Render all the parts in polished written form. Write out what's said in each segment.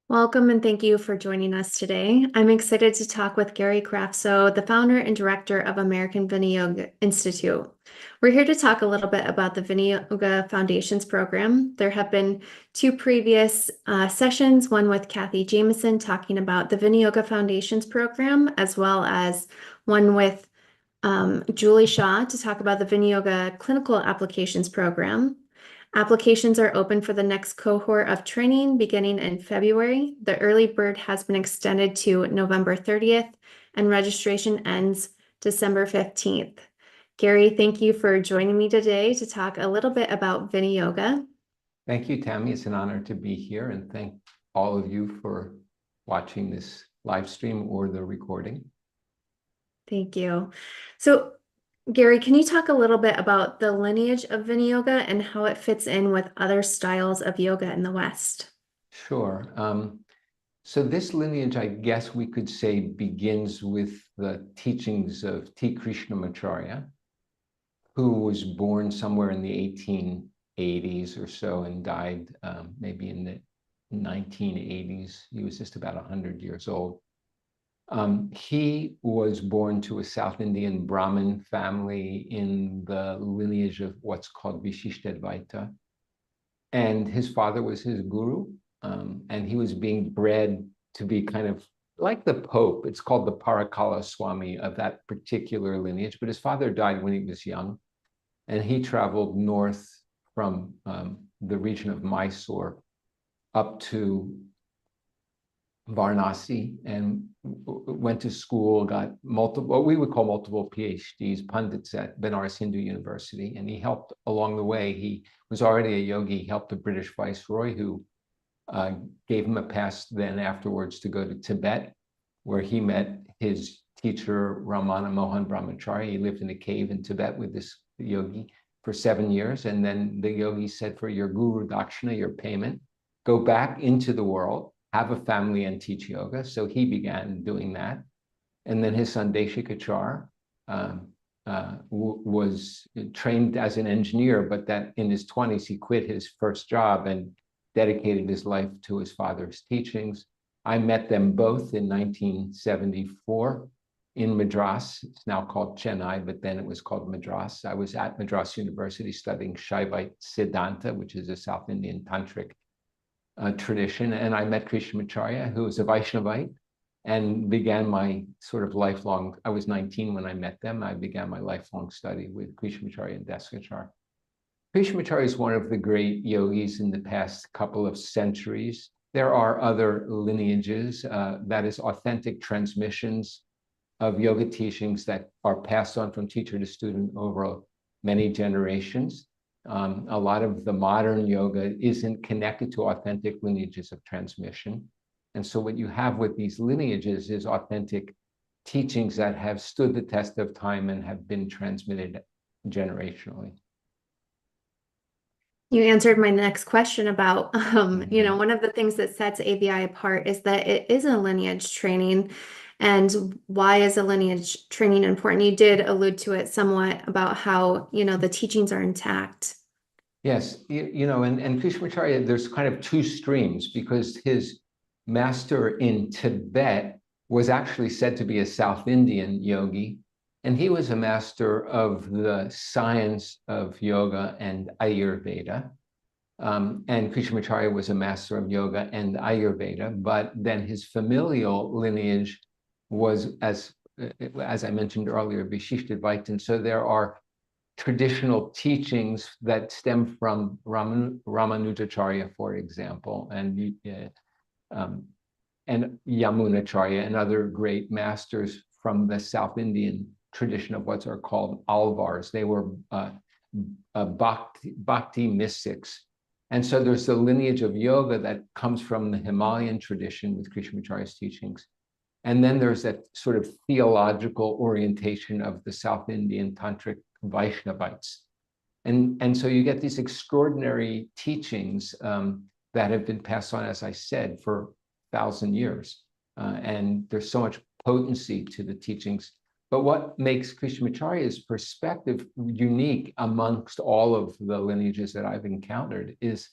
Welcome and thank you for joining us today. I'm excited to talk with Gary Kraftsow, the founder and director of American Viniyoga Institute. We're here to talk a little bit about the Viniyoga Foundations Program. There have been two previous sessions, one with Kathy Jameson talking about the Viniyoga Foundations Program, as well as one with Julie Shaw to talk about the Viniyoga Clinical Applications Program. Applications are open for the next cohort of training beginning in February. The early bird has been extended to November 30th, and registration ends December 15th. Gary, thank you for joining me today to talk a little bit about Viniyoga. Thank you, Tammy. It's an honor to be here, and thank all of you for watching this live stream or the recording. Thank you. So, Gary, can you talk a little bit about the lineage of Viniyoga and how it fits in with other styles of yoga in the West? Sure. So this lineage, I guess we could say, begins with the teachings of T. Krishnamacharya, who was born somewhere in the 1880s or so and died maybe in the 1980s. He was just about 100 years old. He was born to a South Indian Brahmin family in the lineage of what's called Vishishtadvaita. And his father was his guru, and he was being bred to be kind of like the Pope. It's called the Parakala Swami of that particular lineage. But his father died when he was young, and he traveled north from the region of Mysore up to Varanasi and went to school, got what we would call multiple PhDs, pundits at Benares Hindu University. And he helped along the way. He was already a yogi. He helped the British Viceroy, who gave him a pass then afterwards to go to Tibet, where he met his teacher, Ramana Mohan Brahmacharya. He lived in a cave in Tibet with this yogi for 7 years. And then the yogi said, for your guru dakshina, your payment, go back into the world, have a family, and teach yoga. So he began doing that. And then his son Deshikachar was trained as an engineer, but that in his 20s, he quit his first job and dedicated his life to his father's teachings. I met them both in 1974 in Madras. It's now called Chennai, but then it was called Madras. I was at Madras University studying Shaivite Siddhanta, which is a South Indian tantric tradition. And I met Krishnamacharya, who was a Vaishnavite, and began my sort of lifelong, I was 19 when I met them. I began my lifelong study with Krishnamacharya and Desikachar. Krishnamacharya is one of the great yogis in the past couple of centuries. There are other lineages, that is authentic transmissions of yoga teachings that are passed on from teacher to student over many generations. A lot of the modern yoga isn't connected to authentic lineages of transmission. And so what you have with these lineages is authentic teachings that have stood the test of time and have been transmitted generationally. You answered my next question about, one of the things that sets AVI apart is that it is a lineage training. And why is a lineage training important? You did allude to it somewhat about how, the teachings are intact. Yes, and Krishnamacharya, there's kind of two streams, because his master in Tibet was actually said to be a South Indian yogi, and he was a master of the science of yoga and Ayurveda. And Krishnamacharya was a master of yoga and Ayurveda, but then his familial lineage was, as I mentioned earlier, Vishishtadvaita. So there are traditional teachings that stem from Ramanujacharya, for example, and Yamunacharya and other great masters from the South Indian tradition of what are called alvars. They were bhakti mystics. And so there's the lineage of yoga that comes from the Himalayan tradition with Krishnamacharya's teachings. And then there's that sort of theological orientation of the South Indian tantric Vaishnavites. And so you get these extraordinary teachings that have been passed on, as I said, for 1,000 years. And there's so much potency to the teachings. But what makes Krishnamacharya's perspective unique amongst all of the lineages that I've encountered is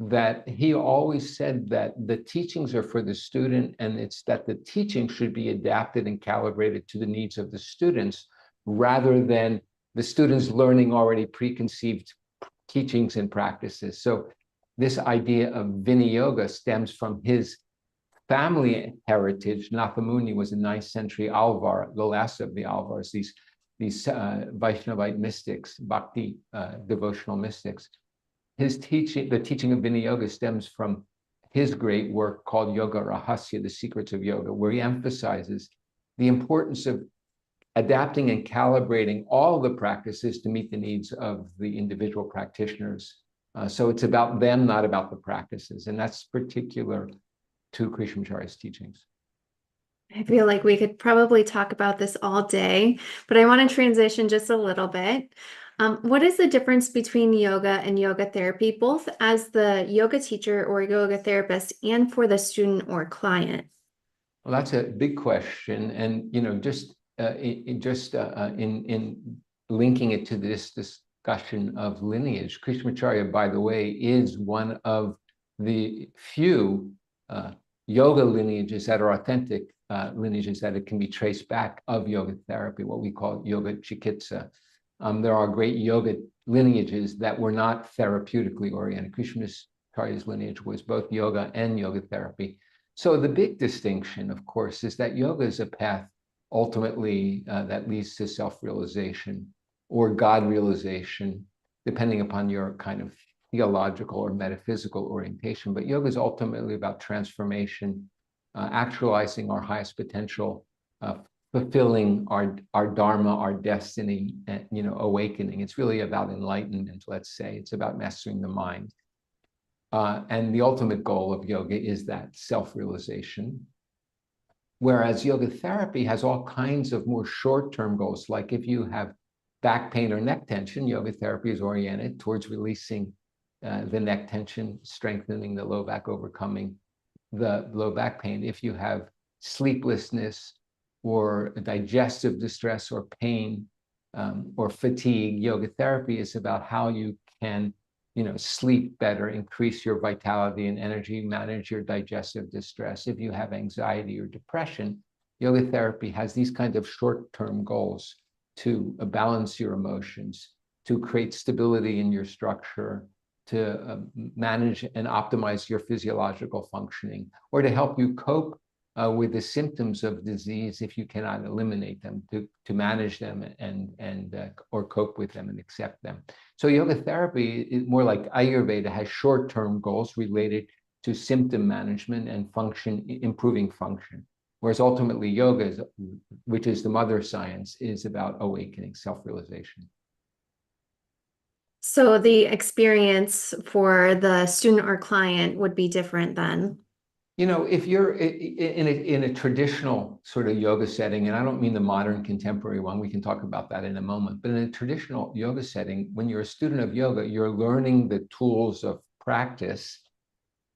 that he always said that the teachings are for the student, and it's that the teaching should be adapted and calibrated to the needs of the students rather than the students learning already preconceived teachings and practices. So this idea of Viniyoga stems from his family heritage. Nathamuni was a 9th century Alvar, the last of the Alvars, these Vaishnavite mystics, bhakti devotional mystics. His teaching, the teaching of Viniyoga, stems from his great work called Yoga Rahasya, The Secrets of Yoga, where he emphasizes the importance of adapting and calibrating all the practices to meet the needs of the individual practitioners. So it's about them, not about the practices. And that's particular to Krishnamacharya's teachings. I feel like we could probably talk about this all day, but I want to transition just a little bit. What is the difference between yoga and yoga therapy, both as the yoga teacher or yoga therapist and for the student or client? Well, that's a big question. And, just in linking it to this discussion of lineage, Krishnamacharya, by the way, is one of the few yoga lineages that are authentic lineages that it can be traced back of yoga therapy, what we call yoga chikitsa. There are great yoga lineages that were not therapeutically oriented. Krishnamacharya's lineage was both yoga and yoga therapy. So the big distinction, of course, is that yoga is a path ultimately that leads to self-realization or God realization, depending upon your kind of theological or metaphysical orientation. But yoga is ultimately about transformation, actualizing our highest potential, fulfilling our dharma, our destiny, and awakening. It's really about enlightenment, let's say. It's about mastering the mind. And the ultimate goal of yoga is that self-realization. Whereas yoga therapy has all kinds of more short-term goals, like if you have back pain or neck tension, yoga therapy is oriented towards releasing the neck tension, strengthening the low back, overcoming the low back pain. If you have sleeplessness or digestive distress or pain or fatigue, yoga therapy is about how you can sleep better, increase your vitality and energy, manage your digestive distress. If you have anxiety or depression, yoga therapy has these kinds of short-term goals to balance your emotions, to create stability in your structure, to manage and optimize your physiological functioning, or to help you cope with the symptoms of disease if you cannot eliminate them, to manage them and or cope with them and accept them. So yoga therapy is more like Ayurveda, has short-term goals related to symptom management and improving function. Whereas ultimately yoga, which is the mother science, is about awakening, self-realization. So the experience for the student or client would be different then. If you're in a traditional sort of yoga setting, and I don't mean the modern contemporary one, we can talk about that in a moment, but in a traditional yoga setting, when you're a student of yoga, you're learning the tools of practice,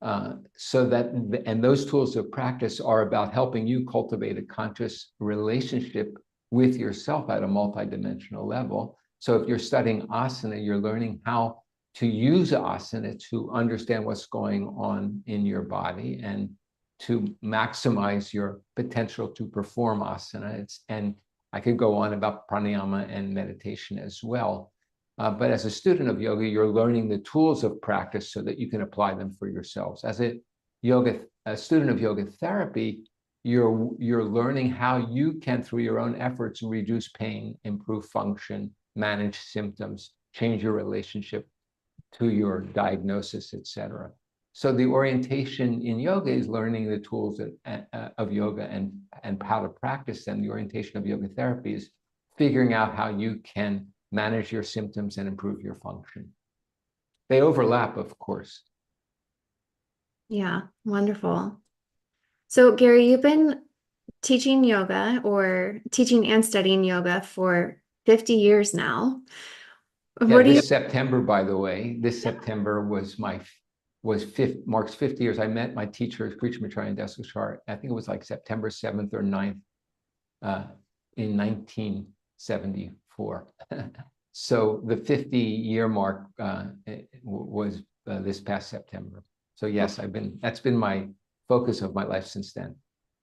and those tools of practice are about helping you cultivate a conscious relationship with yourself at a multidimensional level. So if you're studying asana, you're learning how to use asana to understand what's going on in your body and to maximize your potential to perform asana. And I could go on about pranayama and meditation as well. But as a student of yoga, you're learning the tools of practice so that you can apply them for yourselves. As a student of yoga therapy, you're learning how you can, through your own efforts, reduce pain, improve function, manage symptoms, change your relationship to your diagnosis, etc. So the orientation in yoga is learning the tools of yoga and how to practice them. The orientation of yoga therapy is figuring out how you can manage your symptoms and improve your function. They overlap, of course. Yeah, wonderful. So Gary, you've been teaching yoga or teaching and studying yoga for 50 years now. Yeah, this September, by the way, this September marks 50 years. I met my teacher, Krishnamacharya and Desakshar, I think it was like September 7th or 9th in 1974. So the 50-year mark was this past September. So yes, that's been my focus of my life since then.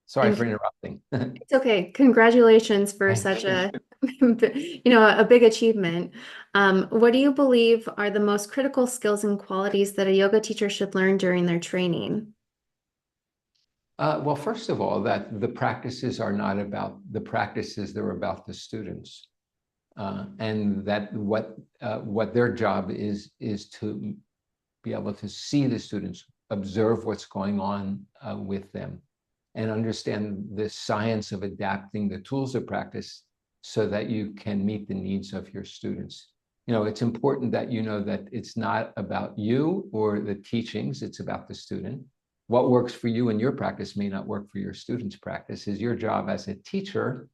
Sorry for interrupting. It's okay. Congratulations for Thank such you. a, a big achievement. What do you believe are the most critical skills and qualities that a yoga teacher should learn during their training? Well, first of all, that the practices are not about the practices, they're about the students. And that what their job is to be able to see the students, observe what's going on with them, and understand the science of adapting the tools of practice so that you can meet the needs of your students. It's important that you know that it's not about you or the teachings, it's about the student. What works for you in your practice may not work for your students' practice. Is your job as a teacher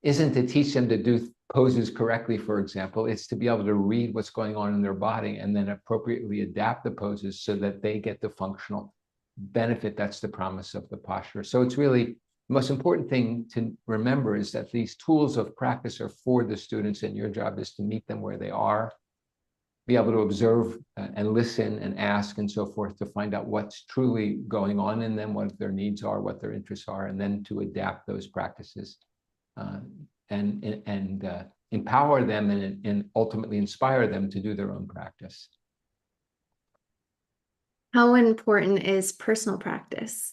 isn't to teach them to do poses correctly, for example. It's to be able to read what's going on in their body and then appropriately adapt the poses so that they get the functional benefit. That's the promise of the posture. So it's really the most important thing to remember is that these tools of practice are for the students, and your job is to meet them where they are, be able to observe and listen and ask and so forth to find out what's truly going on in them, what their needs are, what their interests are, and then to adapt those practices and empower them and ultimately inspire them to do their own practice. How important is personal practice?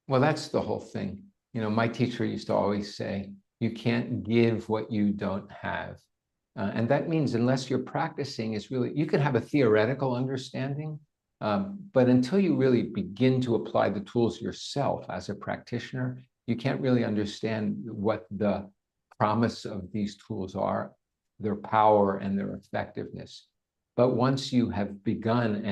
Well, that's the whole thing. My teacher used to always say, you can't give what you don't have. And that means unless you're practicing, you can have a theoretical understanding, but until you really begin to apply the tools yourself as a practitioner, you can't really understand what the promise of these tools are, their power and their effectiveness. But once you have begun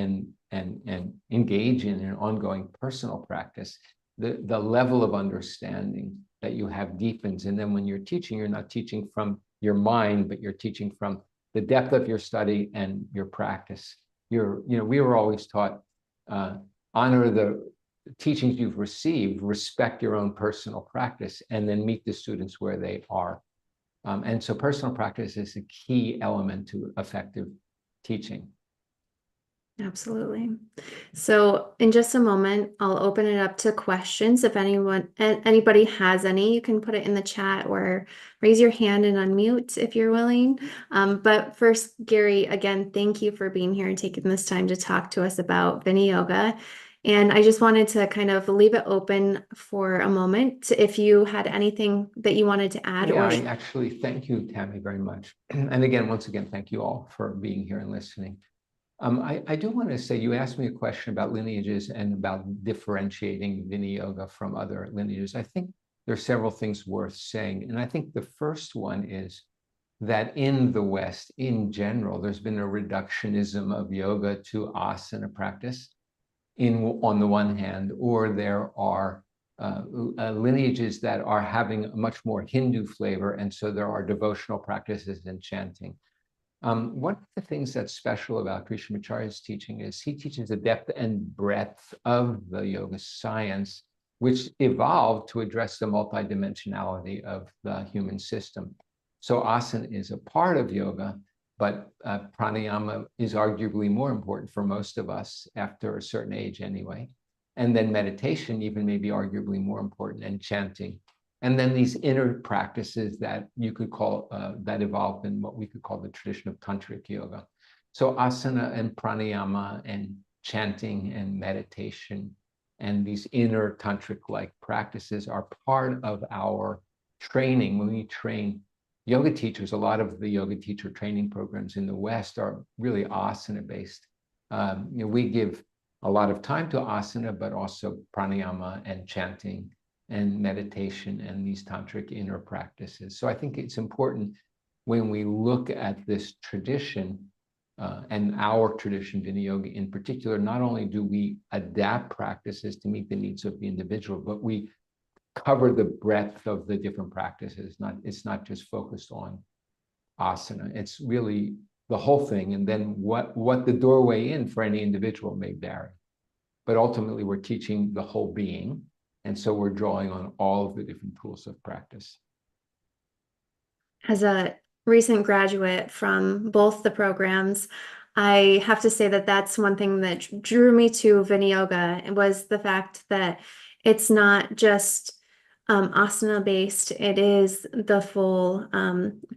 and engage in an ongoing personal practice, the level of understanding that you have deepens. And then when you're teaching, you're not teaching from your mind, but you're teaching from the depth of your study and your practice. We were always taught, honor the teachings you've received, respect your own personal practice, and then meet the students where they are. And so personal practice is a key element to effective teaching. Absolutely. So in just a moment, I'll open it up to questions. If anybody has any, you can put it in the chat or raise your hand and unmute if you're willing. But first, Gary, again, thank you for being here and taking this time to talk to us about Viniyoga. And I just wanted to kind of leave it open for a moment if you had anything that you wanted to add. Yeah, I actually thank you, Tammy, very much. And again, once again, thank you all for being here and listening. I do want to say, you asked me a question about lineages and about differentiating Viniyoga from other lineages. I think there are several things worth saying. And I think the first one is that in the West, in general, there's been a reductionism of yoga to asana practice on the one hand, or there are lineages that are having a much more Hindu flavor. And so there are devotional practices and chanting. One of the things that's special about Krishnamacharya's teaching is he teaches the depth and breadth of the yoga science, which evolved to address the multidimensionality of the human system. So asana is a part of yoga, but pranayama is arguably more important for most of us after a certain age anyway. And then meditation even may be arguably more important, and chanting. And then these inner practices that you could call, that evolved in what we could call the tradition of tantric yoga. So asana and pranayama and chanting and meditation and these inner tantric-like practices are part of our training. When we train yoga teachers, a lot of the yoga teacher training programs in the West are really asana-based. We give a lot of time to asana, but also pranayama and chanting and meditation and these tantric inner practices. So I think it's important when we look at this tradition and our tradition, Viniyoga in particular, not only do we adapt practices to meet the needs of the individual, but we cover the breadth of the different practices. It's not just focused on asana. It's really the whole thing. And then what the doorway in for any individual may vary. But ultimately, we're teaching the whole being. And so we're drawing on all of the different tools of practice. As a recent graduate from both the programs, I have to say that that's one thing that drew me to Viniyoga was the fact that it's not just asana based, it is the full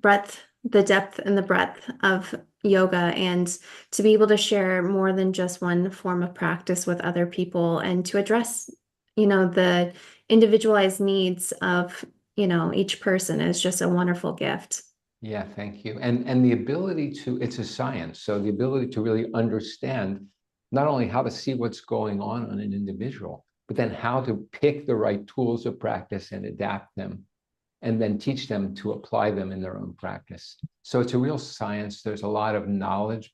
breadth, the depth and the breadth of yoga, and to be able to share more than just one form of practice with other people and to address, the individualized needs of, each person is just a wonderful gift. Yeah, thank you. And the ability to, it's a science, so the ability to really understand not only how to see what's going on an individual, but then how to pick the right tools of practice and adapt them, and then teach them to apply them in their own practice. So it's a real science. There's a lot of knowledge,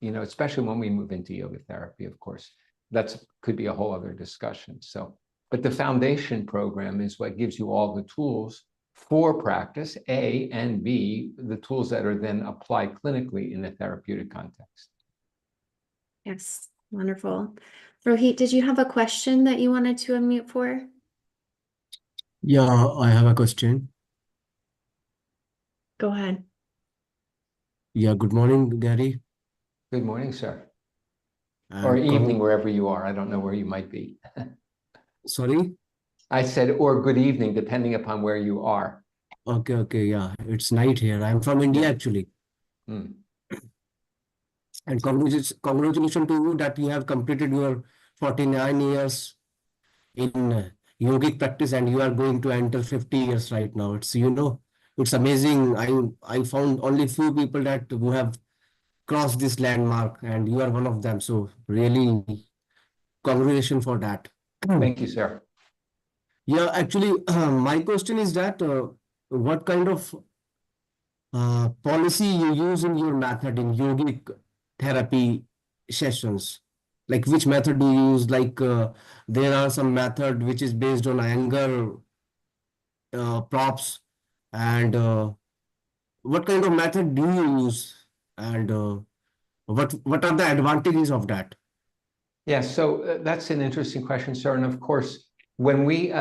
especially when we move into yoga therapy, of course. That's could be a whole other discussion. So, but the foundation program is what gives you all the tools for practice, A, and B, the tools that are then applied clinically in a therapeutic context. Yes, wonderful. Rohit, did you have a question that you wanted to unmute for? Yeah, I have a question. Go ahead. Yeah, good morning, Gary. Good morning, sir. Or And evening, wherever you are. I don't know where you might be. sorry. I said, or good evening, depending upon where you are. Okay, yeah, it's night here. I'm from India Yeah. actually. Mm. And congratulations to you that you have completed your 49 years in yogic practice and you are going to enter 50 years right now. It's amazing. I found only few people that who have crossed this landmark and you are one of them. So really, congratulations for that. Thank you, sir. Yeah, actually, my question is that what kind of policy you use in your method in yogic therapy sessions? Like which method do you use? Like there are some method which is based on anger props, and what kind of method do you use? And what are the advantages of that? Yeah, so that's an interesting question, sir. And of course, when we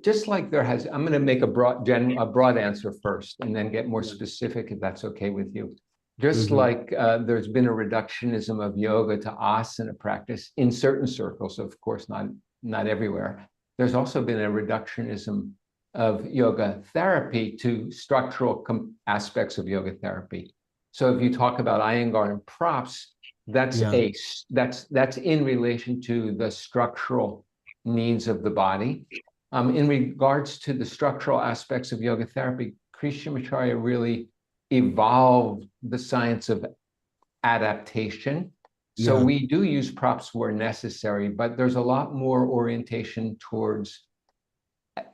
just like there has, I'm going to make a broad answer first, and then get more specific if that's okay with you. Just Mhm. like there's been a reductionism of yoga to asana practice in certain circles, of course, not everywhere. There's also been a reductionism of yoga therapy to structural aspects of yoga therapy. So if you talk about Iyengar and props, that's Yeah, that's in relation to the structural needs of the body. In regards to the structural aspects of yoga therapy, Krishnamacharya really evolved the science of adaptation. So yeah, we do use props where necessary, but there's a lot more orientation towards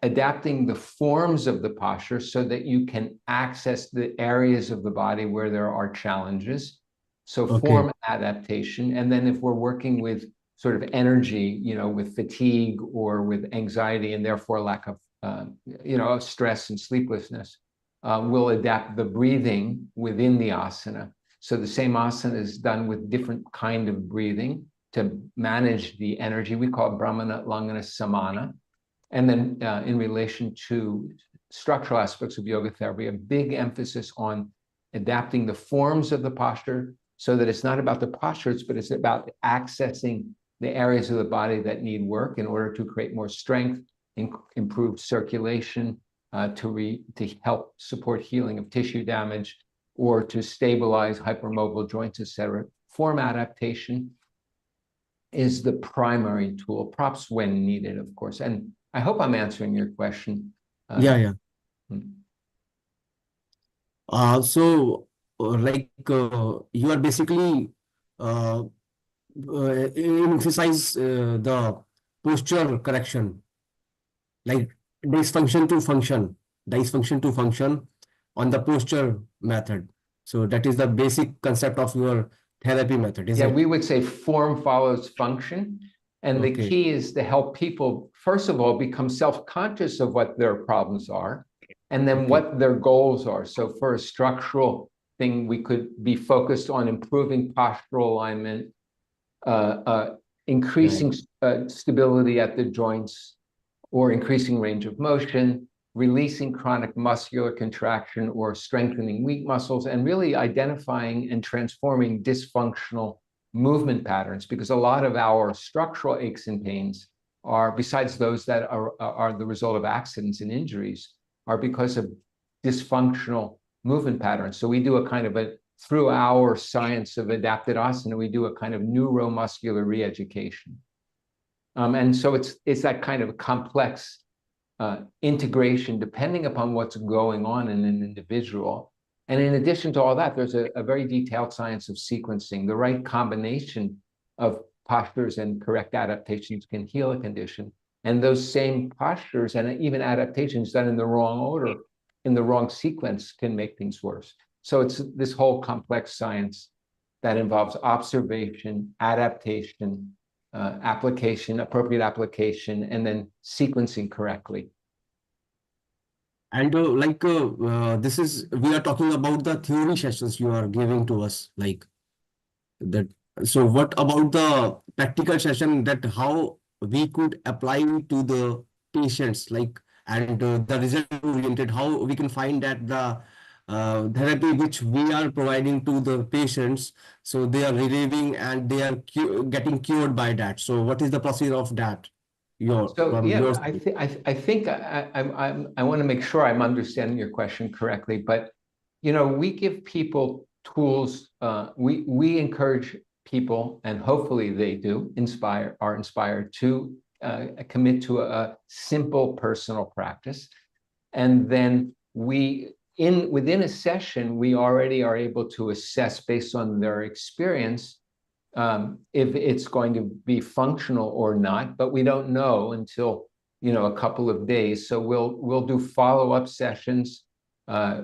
adapting the forms of the posture so that you can access the areas of the body where there are challenges. So okay, form adaptation. And then if we're working with sort of energy, with fatigue or with anxiety and therefore lack of, stress and sleeplessness, we'll adapt the breathing within the asana. So the same asana is done with different kind of breathing to manage the energy. We call it Brahmana, Langana, Samana. And then in relation to structural aspects of yoga therapy, a big emphasis on adapting the forms of the posture so that it's not about the postures, but it's about accessing the areas of the body that need work in order to create more strength, improve circulation, to help support healing of tissue damage, or to stabilize hypermobile joints, etc. Form adaptation is the primary tool, props when needed, of course. And I hope I'm answering your question. yeah. Hmm. So, you are basically uh, emphasize the posture correction, like dysfunction to function on the posture method. So that is the basic concept of your therapy method, is Yeah, it? we would say form follows function. And the Okay, key is to help people, first of all, become self-conscious of what their problems are, and then okay, what their goals are. So for a structural thing, we could be focused on improving postural alignment, yeah, increasing stability at the joints, or increasing range of motion, releasing chronic muscular contraction or strengthening weak muscles, and really identifying and transforming dysfunctional movement patterns, because a lot of our structural aches and pains are, besides those that are the result of accidents and injuries, are because of dysfunctional movement patterns. So we do a kind of through our science of adapted asana, we do a kind of neuromuscular re-education. And so it's that kind of complex integration depending upon what's going on in an individual. And in addition to all that, there's a very detailed science of sequencing. The right combination of postures and correct adaptations can heal a condition. And those same postures and even adaptations done in the wrong order, in the wrong sequence, can make things worse. So it's this whole complex science that involves observation, adaptation, application, appropriate application, and then sequencing correctly. And we are talking about the theory sessions you are giving to us, like that. So what about the practical session, that how we could apply to the patients, like, and the result oriented, how we can find that the therapy which we are providing to the patients, so they are relieving and they are getting cured by that. So what is the procedure of that? So yeah, I think I want to make sure I'm understanding your question correctly, but we give people tools. We encourage people, and hopefully they are inspired to commit to a simple personal practice, and then within a session we already are able to assess based on their experience if it's going to be functional or not, but we don't know until a couple of days. So we'll do follow-up sessions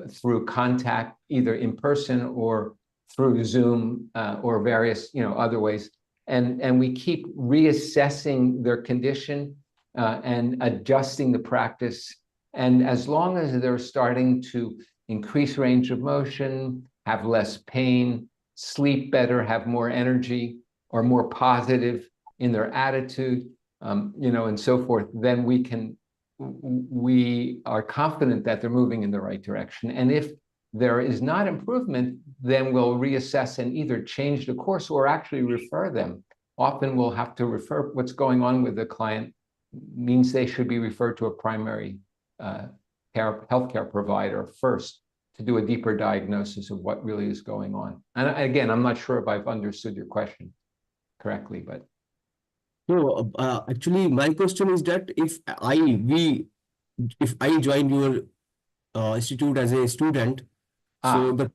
through contact, either in person or through Zoom or various other ways, and we keep reassessing their condition and adjusting the practice. And as long as they're starting to increase range of motion, have less pain, sleep better, have more energy, or more positive in their attitude, and so forth, then we are confident that they're moving in the right direction. And if there is not improvement, then we'll reassess and either change the course or actually refer them. Often we'll have to refer. What's going on with the client means they should be referred to a primary healthcare provider first, to do a deeper diagnosis of what really is going on. And again, I'm not sure if I've understood your question correctly, but. So actually, my question is that if I join your institute as a student, so the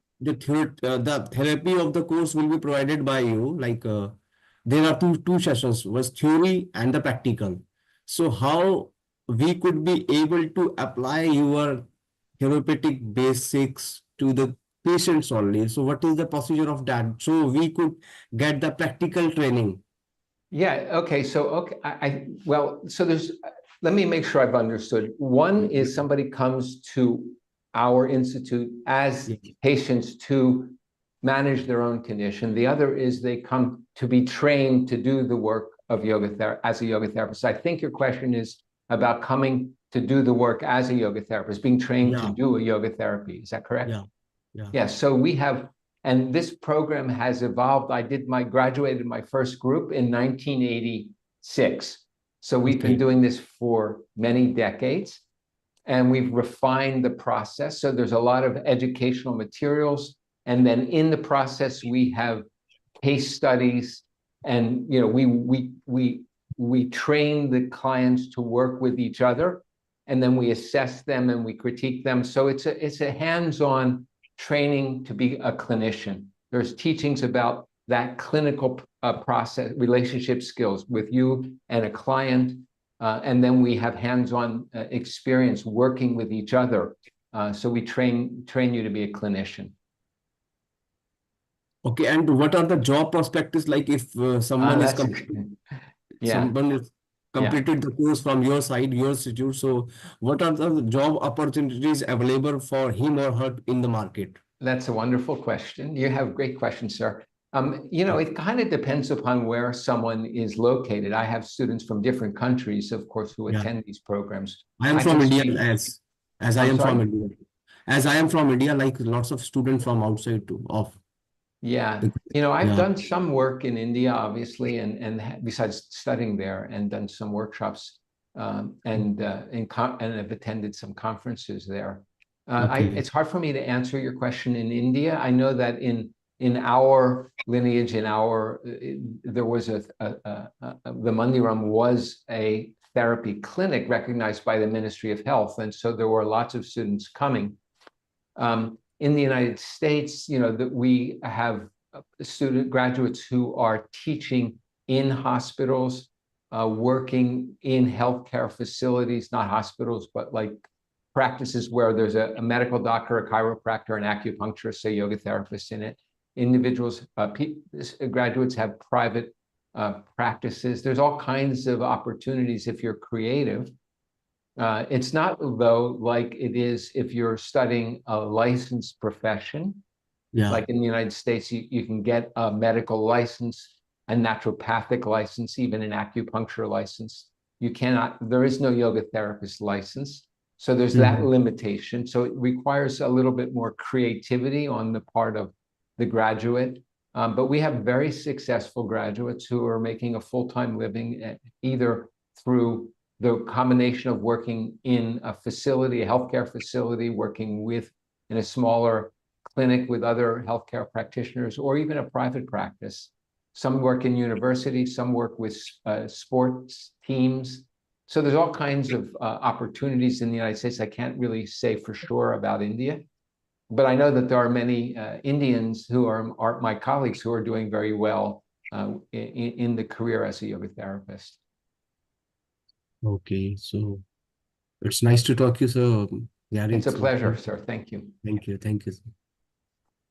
therapy of the course will be provided by you. Like there are two sessions, was theory and the practical. So how we could be able to apply your therapeutic basics to the patients only? So what is the procedure of that? So we could get the practical training. Yeah. Okay. So so let me make sure I've understood. One is somebody comes to our institute as patients to manage their own condition. The other is they come to be trained to do the work of as a yoga therapist. I think your question is about coming to do the work as a yoga therapist, being trained to do a yoga therapy. Is that correct? Yeah. So we have, and this program has evolved. I graduated my first group in 1986. So we've been doing this for many decades, and we've refined the process. So there's a lot of educational materials. And then in the process, we have case studies, and we train the clients to work with each other, and then we assess them and we critique them. So it's a hands-on training to be a clinician. There's teachings about that clinical process, relationship skills with you and a client, and then we have hands-on experience working with each other. So we train you to be a clinician. Okay, and what are the job prospects like if someone is completed the course from your side, your institute? So what are the job opportunities available for him or her in the market? That's a wonderful question. You have great questions, sir. It kind of depends upon where someone is located. I have students from different countries, of course, who attend these programs. I am from India, yes. As I I'm am from sorry? India. As I am from India, like lots of students from outside too, of Yeah, the, I've yeah. done some work in India, obviously, and besides studying there, and done some workshops, and have attended some conferences there. Okay. It's hard for me to answer your question in India. I know that in our lineage, there was the Mandiram was a therapy clinic recognized by the Ministry of Health, and so there were lots of students coming. In the United States, that we have graduates who are teaching in hospitals, working in healthcare facilities, not hospitals, but like practices where there's a medical doctor, a chiropractor, an acupuncturist, a yoga therapist in it. Individuals, graduates have private practices. There's all kinds of opportunities if you're creative. It's not, though, like it is if you're studying a licensed profession. Yeah. Like in the United States, you can get a medical license, a naturopathic license, even an acupuncture license. There is no yoga therapist license. So there's that limitation. So it requires a little bit more creativity on the part of the graduate. But we have very successful graduates who are making a full-time living either through the combination of working in a facility, a healthcare facility, working in a smaller clinic with other healthcare practitioners, or even a private practice. Some work in universities, some work with sports teams. So there's all kinds of opportunities in the United States. I can't really say for sure about India, but I know that there are many Indians who are my colleagues who are doing very well in the career as a yoga therapist. Okay. So it's nice to talk to you, sir. Gary. It's a So pleasure, sir. Thank you. thank you. Thank you, sir.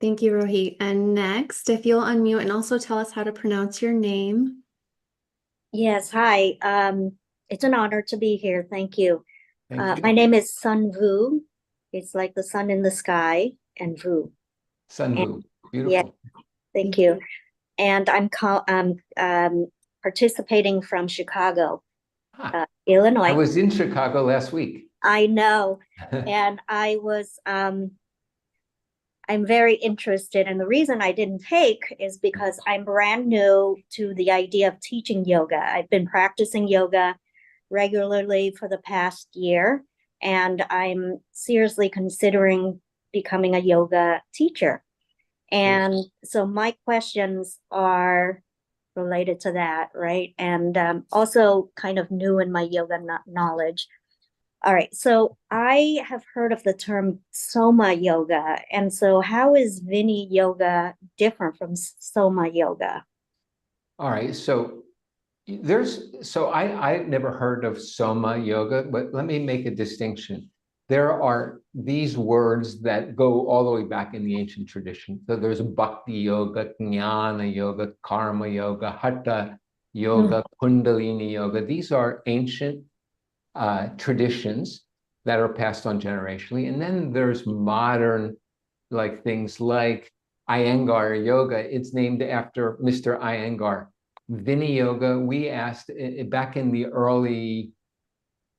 Thank you, Rohit. And next, if you'll unmute and also tell us how to pronounce your name. Yes, hi. It's an honor to be here. Thank you. Thank you. My name is Sun Vu. It's like the sun in the sky and Vu. Sun And, Vu. Beautiful. yeah, thank you. And I'm participating from Chicago, I Illinois. was in Chicago last week. I know. And I'm very interested. And the reason I didn't take is because I'm brand new to the idea of teaching yoga. I've been practicing yoga regularly for the past year, and I'm seriously considering becoming a yoga teacher. And so my questions are related to that, right? And also kind of new in my yoga knowledge. All right, so I have heard of the term Soma yoga. And so how is Viniyoga different from Soma yoga? All right, so I never heard of Soma yoga, but let me make a distinction. There are these words that go all the way back in the ancient tradition. So there's Bhakti yoga, Jnana yoga, Karma yoga, Hatha yoga, Kundalini yoga. These are ancient traditions that are passed on generationally. And then there's modern, like things like Iyengar yoga. It's named after Mr. Iyengar. Viniyoga, we asked back in the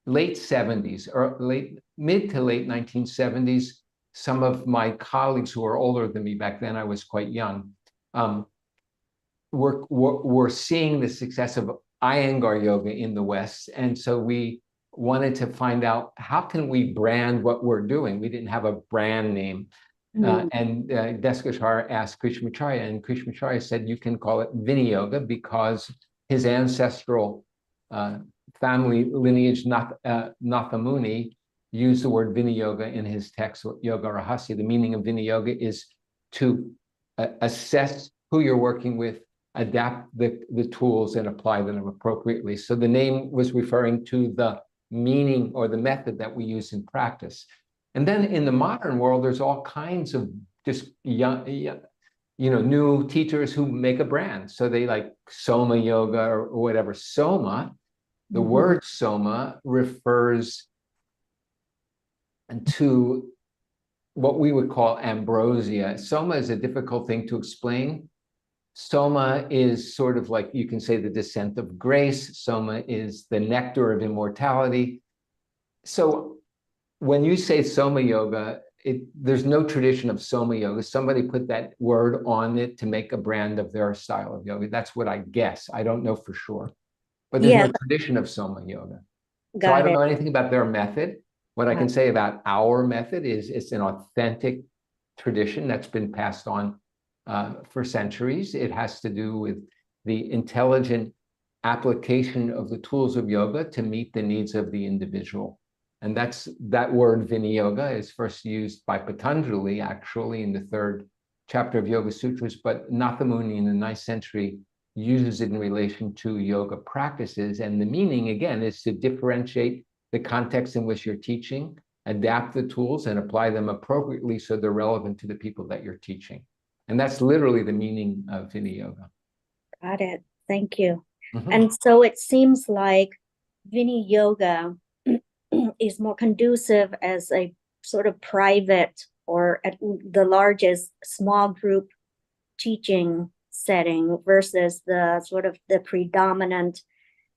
late 70s, or mid to late 1970s, some of my colleagues who are older than me, back then I was quite young, were seeing the success of Iyengar yoga in the West. And so we wanted to find out, how can we brand what we're doing? We didn't have a brand name. And Deskashar asked Krishnamacharya, and Krishnamacharya said, you can call it Viniyoga, because his ancestral family lineage, Nathamuni, used the word Viniyoga in his text, Yoga Rahasya. The meaning of Viniyoga is to assess who you're working with, adapt the tools, and apply them appropriately. So the name was referring to the meaning or the method that we use in practice. And then in the modern world, there's all kinds of just young, new teachers who make a brand. So they like Soma yoga or whatever. Soma, the word Soma refers to what we would call ambrosia. Soma is a difficult thing to explain. Soma is sort of like, you can say, the descent of grace. Soma is the nectar of immortality. So when you say Soma Yoga, there's no tradition of Soma Yoga. Somebody put that word on it to make a brand of their style of yoga. That's what I guess. I don't know for sure. But there's Yeah, no tradition of Soma Yoga. So I got don't it. know anything about their method. What I can say about our method is it's an authentic tradition that's been passed on for centuries. It has to do with the intelligent application of the tools of yoga to meet the needs of the individual. And that word Viniyoga is first used by Patanjali, actually, in the 3rd chapter of Yoga Sutras, but Nathamuni in the 9th century uses it in relation to yoga practices. And the meaning, again, is to differentiate the context in which you're teaching, adapt the tools, and apply them appropriately so they're relevant to the people that you're teaching. And that's literally the meaning of Viniyoga. Got it. Thank you. Mhm. And so it seems like Viniyoga is more conducive as a sort of private or at the largest small group teaching setting versus the sort of the predominant,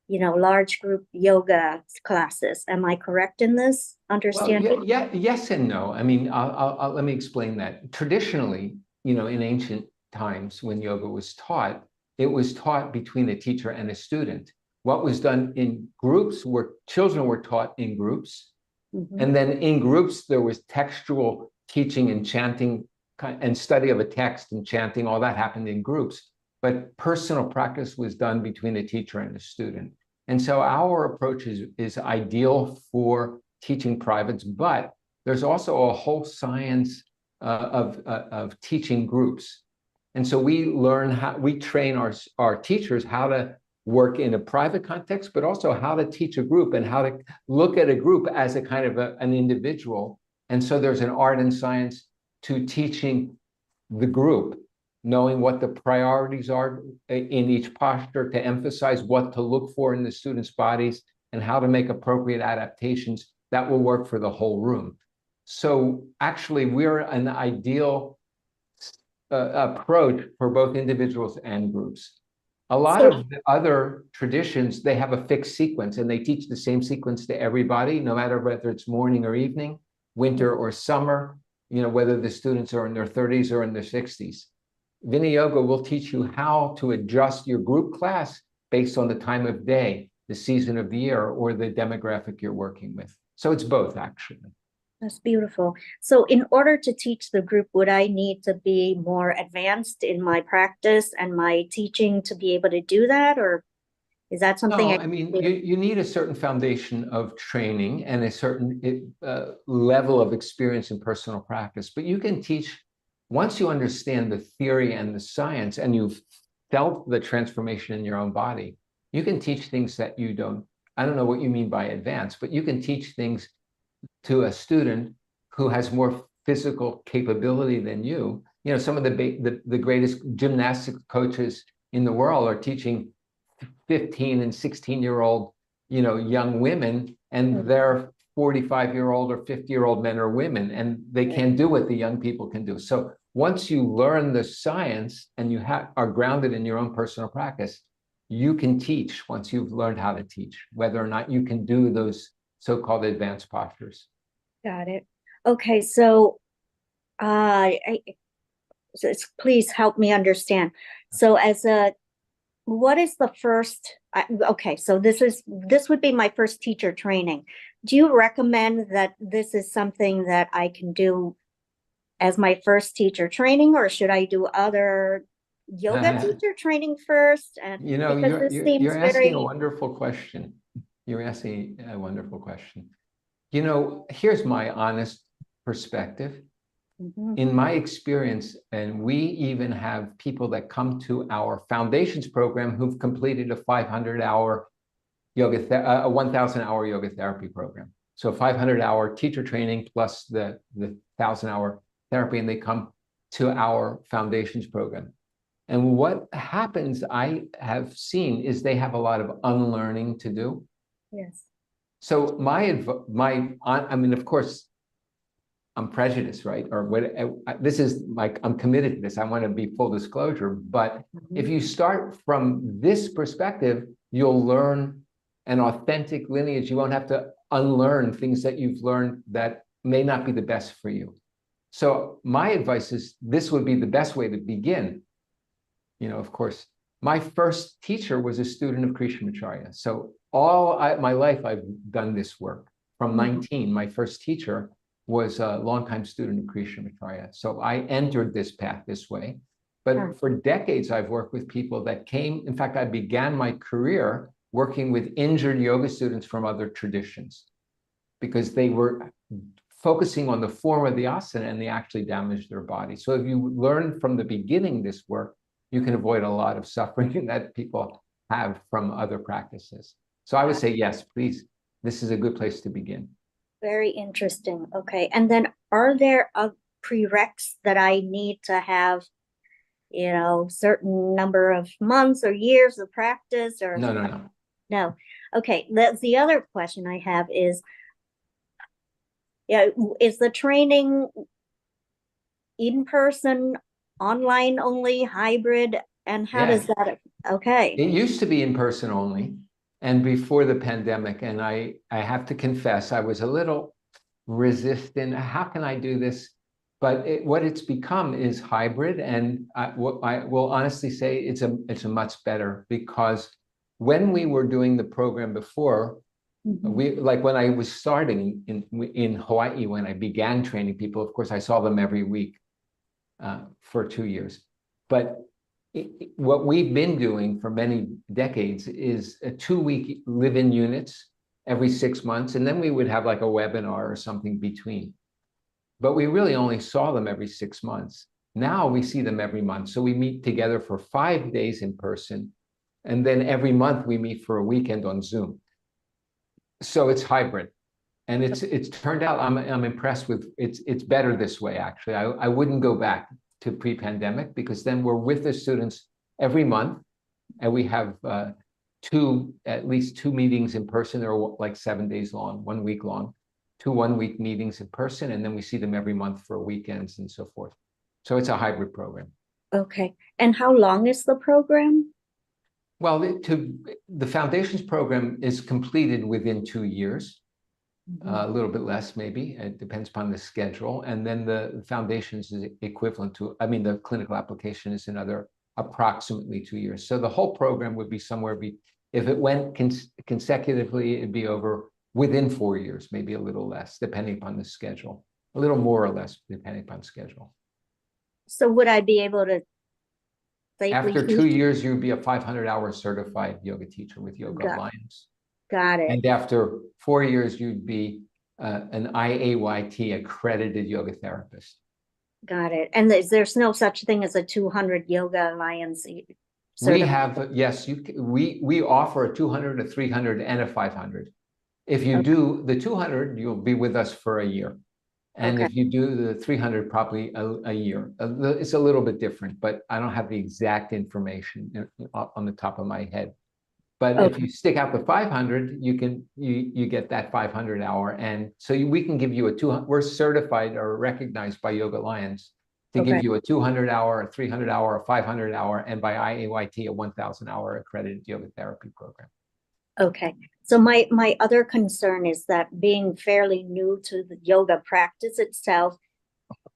large group yoga classes. Am I correct in this Well, understanding? yes and no. I mean, let me explain that. Traditionally, in ancient times when yoga was taught, it was taught between a teacher and a student. What was done in groups where children were taught in groups. Mhm. And then in groups, there was textual teaching and chanting and study of a text and chanting. All that happened in groups. But personal practice was done between a teacher and a student. And so our approach is ideal for teaching privates, but there's also a whole science of teaching groups. And so we train our teachers how to work in a private context, but also how to teach a group and how to look at a group as a kind of an individual. And so there's an art and science to teaching the group, knowing what the priorities are in each posture, to emphasize what to look for in the students' bodies and how to make appropriate adaptations that will work for the whole room. So actually, we're an ideal approach for both individuals and groups. A lot of the other traditions, they have a fixed sequence and they teach the same sequence to everybody, no matter whether it's morning or evening, winter or summer, whether the students are in their 30s or in their 60s. Viniyoga will teach you how to adjust your group class based on the time of day, the season of the year, or the demographic you're working with. So it's both, actually. That's beautiful. So in order to teach the group, would I need to be more advanced in my practice and my teaching to be able to do that? Or is that something? No, I mean, you need a certain foundation of training and a certain level of experience in personal practice. But you can teach, once you understand the theory and the science and you've felt the transformation in your own body, you can teach things that I don't know what you mean by advanced, but you can teach things to a student who has more physical capability than you. Some of the greatest gymnastics coaches in the world are teaching 15 and 16-year-old, young women, and they're 45-year-old or 50-year-old men or women, and they can't do what the young people can do. So once you learn the science and you are grounded in your own personal practice, you can teach once you've learned how to teach, whether or not you can do those so-called advanced postures. Got it. Okay, so please help me understand. So what is the first? Okay, so this would be my first teacher training. Do you recommend that this is something that I can do as my first teacher training, or should I do other yoga teacher training first? And you're asking a wonderful question. You're asking a wonderful question. Here's my honest perspective. Mhm. In my experience, and we even have people that come to our foundations program who've completed a 500-hour a 1,000-hour yoga therapy program. So 500-hour teacher training plus the 1,000-hour therapy, and they come to our foundations program. And what happens, I have seen, is they have a lot of unlearning to do. Yes. So I mean, of course, I'm prejudiced, right? Or this is like, I'm committed to this. I want to be full disclosure. But if you start from this perspective, you'll learn an authentic lineage. You won't have to unlearn things that you've learned that may not be the best for you. So my advice is this would be the best way to begin. Of course, my first teacher was a student of Krishnamacharya. So my life, I've done this work. From 19, my first teacher was a longtime student of Krishnamacharya. So I entered this path this way. But for decades, I've worked with people that came. In fact, I began my career working with injured yoga students from other traditions because they were focusing on the form of the asana and they actually damaged their body. So if you learn from the beginning this work, you can avoid a lot of suffering that people have from other practices. So I would say, yes, please, this is a good place to begin. Very interesting. Okay. And then are there prereqs that I need to have, certain number of months or years of practice or? No. No. Okay. That's the other question I have is, is the training in person, online only, hybrid, and how does that? Okay. It used to be in person only, and before the pandemic, and I have to confess, I was a little resistant. How can I do this? But what it's become is hybrid, and what I will honestly say, it's a much better, because when we were doing the program before, like when I was starting in Hawaii, when I began training people, of course, I saw them every week for 2 years. But what we've been doing for many decades is a 2-week live-in units every 6 months, and then we would have like a webinar or something between. But we really only saw them every 6 months. Now we see them every month. So we meet together for 5 days in person, and then every month we meet for a weekend on Zoom. So it's hybrid, and it's turned out, I'm impressed with it's better this way, actually. I wouldn't go back to pre-pandemic, because then we're with the students every month, and we have at least two meetings in person. They're like 7 days long, 1 week long, 2 1-week meetings in person, and then we see them every month for weekends and so forth. So it's a hybrid program. Okay. And how long is the program? Well, the Foundations program is completed within 2 years, a little bit less maybe. It depends upon the schedule. And then the Foundations is equivalent to, the clinical application is another approximately 2 years. So the whole program would be somewhere, if it went consecutively, it'd be over within 4 years, maybe a little less, depending upon the schedule, a little more or less, depending upon schedule. So would I be able to after 2 years, you'd be a 500-hour certified yoga teacher with Yoga Alliance. Got it. And after 4 years, you'd be an IAYT accredited yoga therapist. Got it. And there's no such thing as a 200 Yoga Alliance. We have, yes, we offer a 200, a 300, and a 500. If you do the 200, you'll be with us for a year. And if you do the 300, probably a year. It's a little bit different, but I don't have the exact information on the top of my head. But if you stick out the 500, you get that 500 hour. And so we can give you a 200, we're certified or recognized by Yoga Alliance to give you a 200 hour, a 300 hour, a 500 hour, and by IAYT, a 1,000 hour accredited yoga therapy program. Okay. So my other concern is that being fairly new to the yoga practice itself,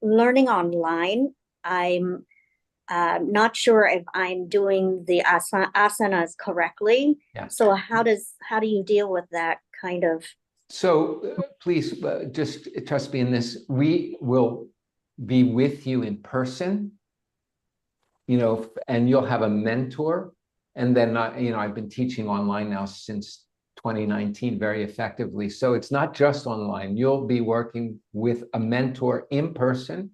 learning online, I'm not sure if I'm doing the asanas correctly. Yeah. So how do you deal with that kind of? So please just trust me in this. We will be with you in person, and you'll have a mentor. And then, I've been teaching online now since 2019 very effectively. So it's not just online. You'll be working with a mentor in person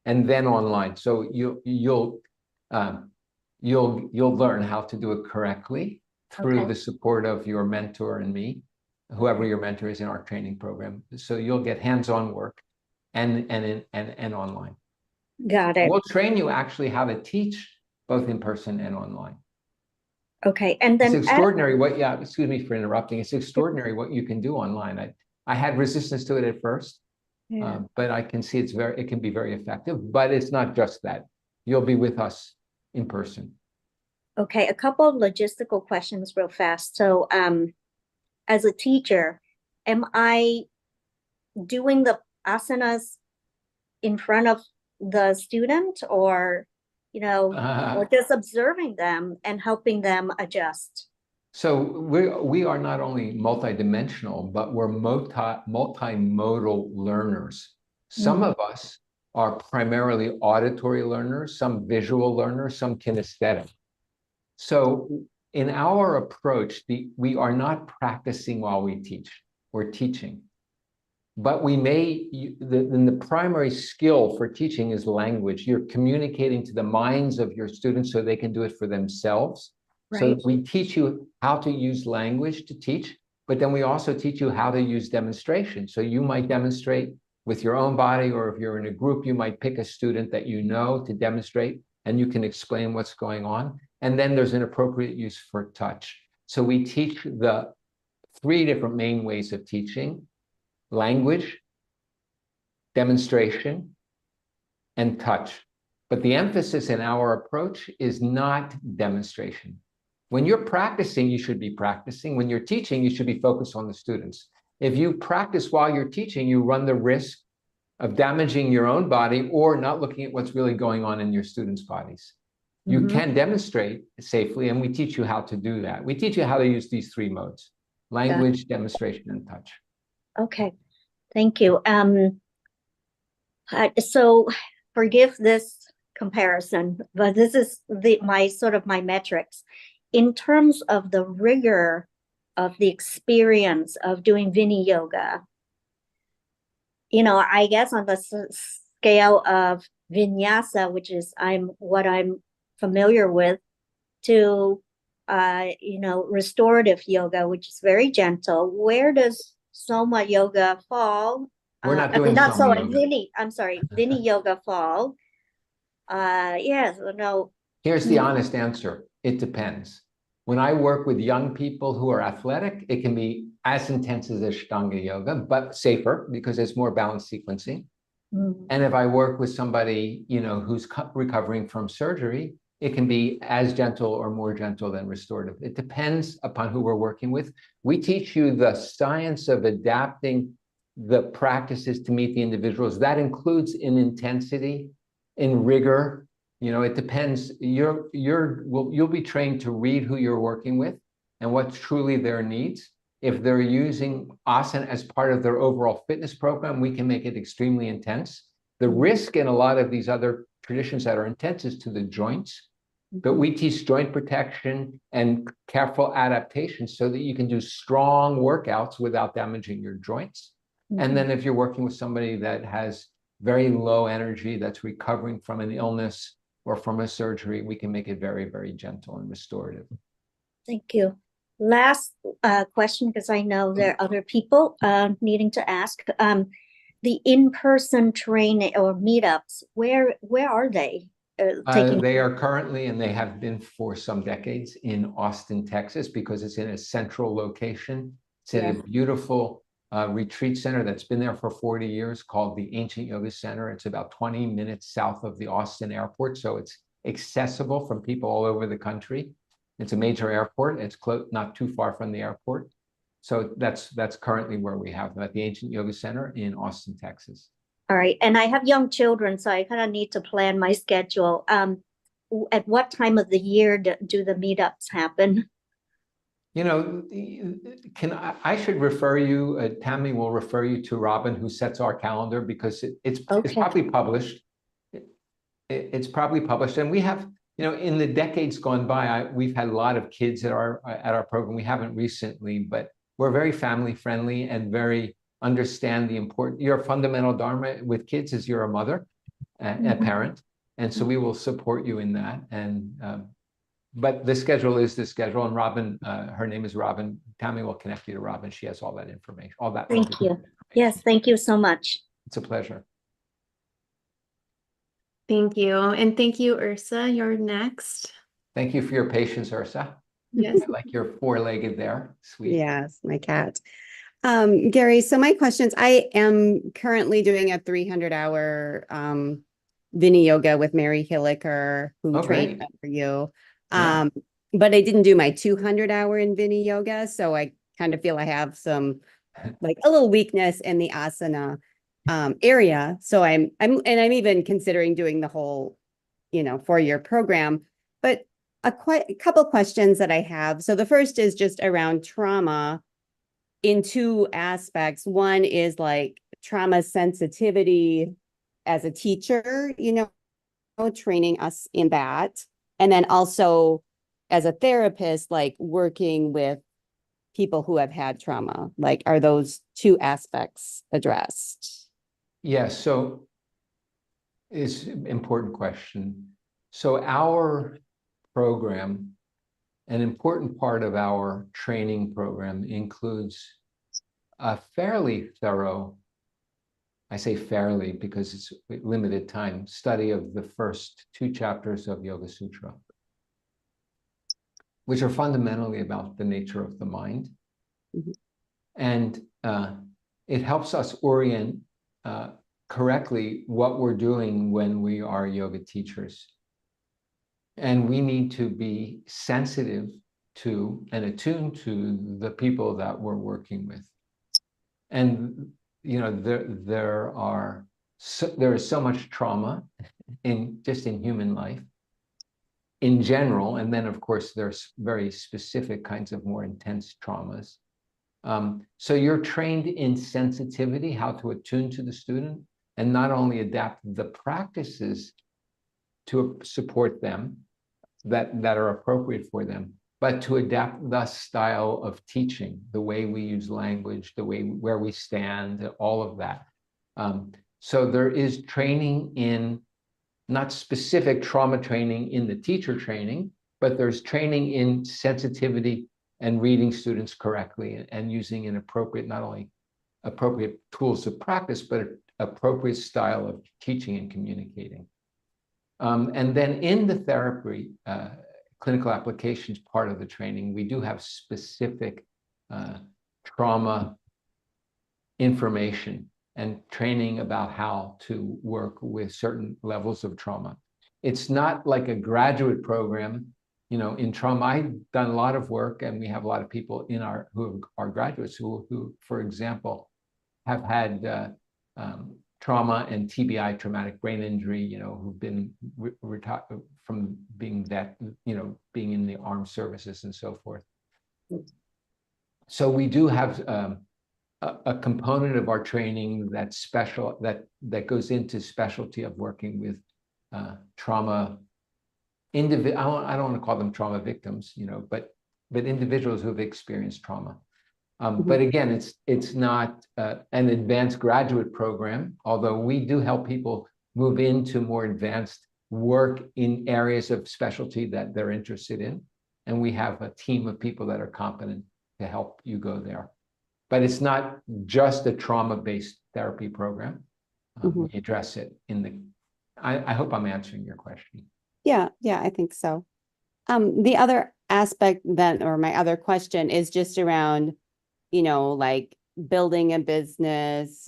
and then online. So you'll learn how to do it correctly through the support of your mentor and me, whoever your mentor is in our training program. So you'll get hands-on work and online. Got it. We'll train you actually how to teach both in person and online. Okay, and then it's extraordinary excuse me for interrupting. It's extraordinary what you can do online. I had resistance to it at first, but I can see it can be very effective, but it's not just that. You'll be with us in person. Okay, a couple of logistical questions real fast. So as a teacher, am I doing the asanas in front of the student, or, or just observing them and helping them adjust? So we are not only multidimensional, but we're multimodal learners. Some of us are primarily auditory learners, some visual learners, some kinesthetic. So in our approach, we are not practicing while we teach. We're teaching. But the primary skill for teaching is language. You're communicating to the minds of your students so they can do it for themselves. So we teach you how to use language to teach, but then we also teach you how to use demonstration. So you might demonstrate with your own body, or if you're in a group, you might pick a student that you know to demonstrate, and you can explain what's going on. And then there's an appropriate use for touch. So we teach the 3 different main ways of teaching: language, demonstration, and touch. But the emphasis in our approach is not demonstration. When you're practicing, you should be practicing. When you're teaching, you should be focused on the students. If you practice while you're teaching, you run the risk of damaging your own body or not looking at what's really going on in your students' bodies. You can demonstrate safely, and we teach you how to do that. We teach you how to use these 3 modes: language, demonstration, and touch. Okay, thank you. So forgive this comparison, but this is my metrics. In terms of the rigor of the experience of doing Viniyoga, I guess on the scale of vinyasa, which is what I'm familiar with, to restorative yoga, which is very gentle. Where does Soma yoga fall? We're not doing Soma yoga. Viniyoga fall. Yes, no. Here's the honest answer. It depends. When I work with young people who are athletic, it can be as intense as Ashtanga yoga, but safer because it's more balanced sequencing. And if I work with somebody, who's recovering from surgery, it can be as gentle or more gentle than restorative. It depends upon who we're working with. We teach you the science of adapting the practices to meet the individuals. That includes in intensity, in rigor. It depends. You'll be trained to read who you're working with and what's truly their needs. If they're using asana as part of their overall fitness program, we can make it extremely intense. The risk in a lot of these other traditions that are intense is to the joints, but we teach joint protection and careful adaptation so that you can do strong workouts without damaging your joints. And then if you're working with somebody that has very low energy, that's recovering from an illness or from a surgery, we can make it very, very gentle and restorative. Thank you. Last question, because I know there are other people needing to ask. The in-person training or meetups, where are they? They are currently, and they have been for some decades, in Austin, Texas, because it's in a central location. It's in a beautiful retreat center that's been there for 40 years called the Ancient Yoga Center. It's about 20 minutes south of the Austin airport, so it's accessible from people all over the country. It's a major airport. It's not too far from the airport. So that's currently where we have them, at the Ancient Yoga Center in Austin, Texas. All right. And I have young children, so I kind of need to plan my schedule. At what time of the year do the meetups happen? I should refer you, Tammy will refer you to Robin, who sets our calendar, because it's probably published. It's probably published. And we have, in the decades gone by, we've had a lot of kids at our program. We haven't recently, but we're very family friendly and very understand the important. Your fundamental dharma with kids is you're a mother, a parent, and so we will support you in that. And but the schedule is the schedule, and Robin, her name is Robin. Tammy will connect you to Robin. She has all that information, all that. Thank you. Yes, thank you so much. It's a pleasure. Thank you. And thank you, Ursa. You're next. Thank you for your patience, Ursa. Yes. I like your 4-legged there. Sweet. Yes, my cat. Gary, so my questions, I am currently doing a 300-hour Viniyoga with Mary Hilliker, who trained for you. Yeah. But I didn't do my 200-hour in Viniyoga, so I kind of feel I have some like a little weakness in the asana area. So I'm even considering doing the whole, 4-year program. But a couple questions that I have. So the first is just around trauma in two aspects. One is like trauma sensitivity as a teacher, training us in that. And then also as a therapist, like working with people who have had trauma. Like, are those two aspects addressed? Yes, so it's an important question. So our program, an important part of our training program includes a fairly thorough, I say fairly because it's limited time, study of the first 2 chapters of Yoga Sutra, which are fundamentally about the nature of the mind. Mhm. And it helps us orient correctly what we're doing when we are yoga teachers. And we need to be sensitive to and attuned to the people that we're working with. And there is so much trauma in human life in general, and then of course there's very specific kinds of more intense traumas. So you're trained in sensitivity, how to attune to the student, and not only adapt the practices to support them that are appropriate for them, but to adapt the style of teaching, the way we use language, the way where we stand, all of that. So there is training in, not specific trauma training in the teacher training, but there's training in sensitivity and reading students correctly and using an appropriate, not only appropriate tools of practice, but an appropriate style of teaching and communicating. And then in the therapy, clinical applications part of the training, we do have specific trauma information and training about how to work with certain levels of trauma. It's not like a graduate program, in trauma. I've done a lot of work, and we have a lot of people who are graduates who, for example, have had trauma and TBI, traumatic brain injury, who've been retired from being being in the armed services and so forth. So we do have a component of our training that's special, that goes into specialty of working with trauma. I don't want to call them trauma victims, but individuals who have experienced trauma. But again, it's not an advanced graduate program, although we do help people move into more advanced work in areas of specialty that they're interested in. And we have a team of people that are competent to help you go there. But it's not just a trauma-based therapy program. We address it I hope I'm answering your question. Yeah, I think so. The other aspect then, or my other question is just around, like building a business,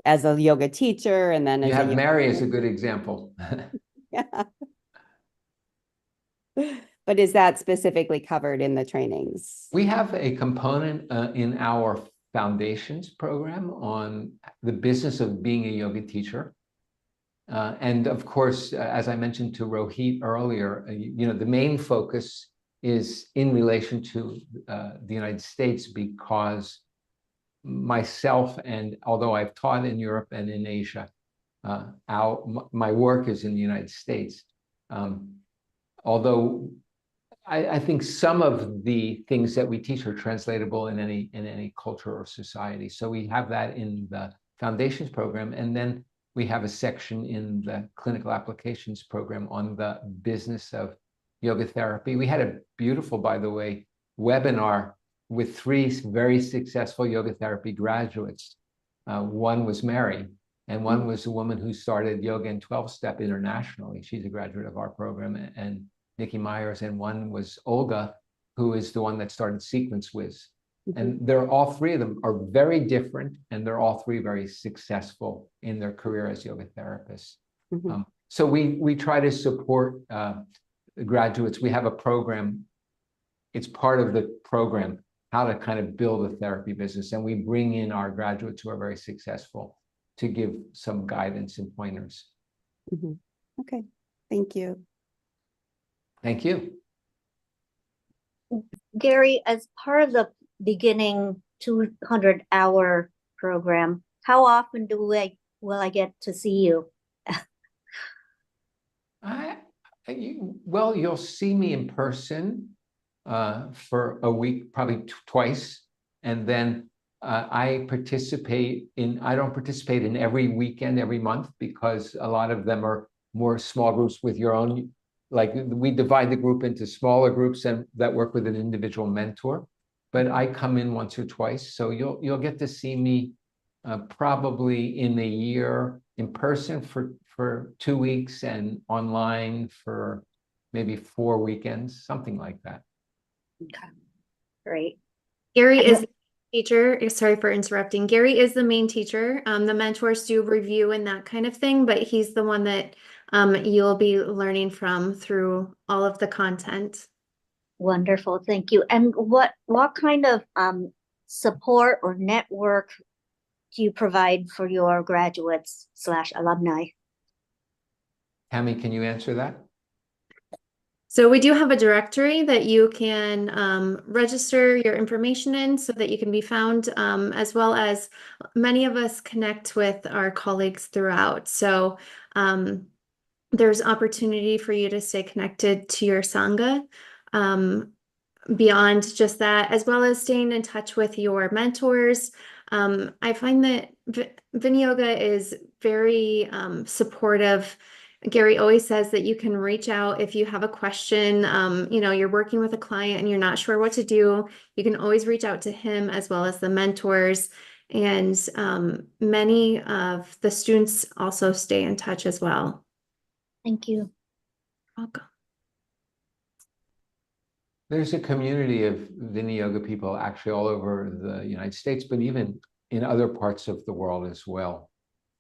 as a yoga teacher, and then You have Mary as a good example. Yeah. But is that specifically covered in the trainings? We have a component in our foundations program on the business of being a yoga teacher. And of course, as I mentioned to Rohit earlier, the main focus is in relation to the United States, because myself, and although I've taught in Europe and in Asia, my work is in the United States. Although I think some of the things that we teach are translatable in any culture or society. So we have that in the foundations program, and then we have a section in the clinical applications program on the business of yoga therapy. We had a beautiful, by the way, webinar with 3 very successful yoga therapy graduates. One was Mary, and one was a woman who started yoga and 12-step internationally. She's a graduate of our program, and Nikki Myers, and one was Olga, who is the one that started Sequence Whiz. And they're all 3 of them are very different, and they're all 3 very successful in their career as yoga therapists. So we try to support the graduates. We have a program. It's part of the program how to kind of build a therapy business. And we bring in our graduates who are very successful to give some guidance and pointers. Mhm. Okay, thank you. Thank you. Gary, as part of the beginning 200-hour program, how often will I get to see you? Well, you'll see me in person for a week, probably twice. And then I don't participate in every weekend, every month, because a lot of them are more small groups with your own, like we divide the group into smaller groups and that work with an individual mentor. But I come in once or twice. So you'll get to see me probably in a year in person for 2 weeks and online for maybe 4 weekends, something like that. Okay, great. Gary is the teacher. Sorry for interrupting. Gary is the main teacher. The mentors do review and that kind of thing, but he's the one that you'll be learning from through all of the content. Wonderful, thank you. And what kind of support or network do you provide for your graduates / alumni? Tammy, can you answer that? So we do have a directory that you can register your information in so that you can be found, as well as many of us connect with our colleagues throughout. So there's opportunity for you to stay connected to your Sangha beyond just that, as well as staying in touch with your mentors. I find that Viniyoga is very supportive. Gary always says that you can reach out if you have a question. You're working with a client and you're not sure what to do. You can always reach out to him as well as the mentors. And many of the students also stay in touch as well. Thank you. Welcome. There's a community of Viniyoga people actually all over the United States, but even in other parts of the world as well.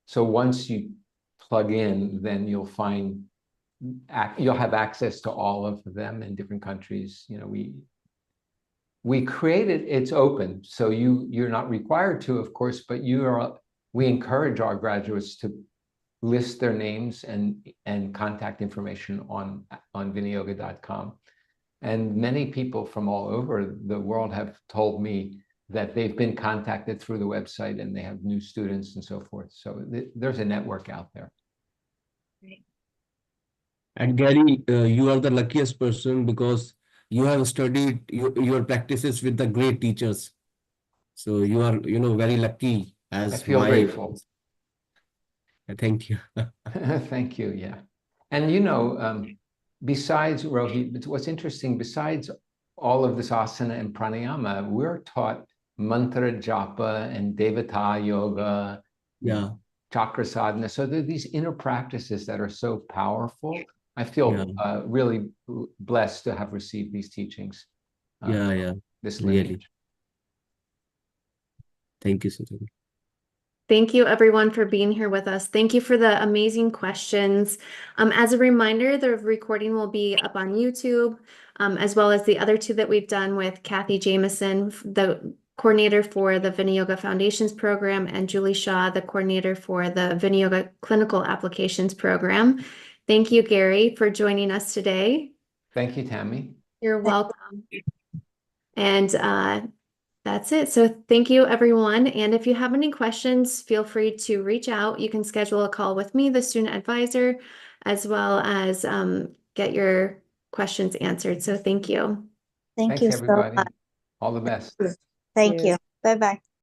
So once you plug in, then you'll have access to all of them in different countries. We created, it's open, so you're not required to, of course, but we encourage our graduates to list their names and contact information on viniyoga.com. And many people from all over the world have told me that they've been contacted through the website and they have new students and so forth. So there's a network out there. And Gary, you are the luckiest person because you have studied your practices with the great teachers. So you are, very lucky I as feel grateful. Thank you. Thank you. Yeah. And besides Rohit, what's interesting, besides all of this asana and pranayama, we're taught mantra japa and devata yoga, Yeah. chakra sadhana. So there are these inner practices that are so powerful. I feel really blessed to have received these teachings. This Really. lineage. Thank you, Susan. Thank you, everyone, for being here with us. Thank you for the amazing questions. As a reminder, the recording will be up on YouTube, as well as the other two that we've done with Kathy Jameson, the coordinator for the Viniyoga Foundations Program, and Julie Shaw, the coordinator for the Viniyoga Clinical Applications Program. Thank you, Gary, for joining us today. Thank you, Tammy. You're welcome. And that's it. So thank you, everyone. And if you have any questions, feel free to reach out. You can schedule a call with me, the student advisor, as well as get your questions answered. So thank you. Thank Thanks, you so everybody. much. All the best. Thank you. Bye-bye.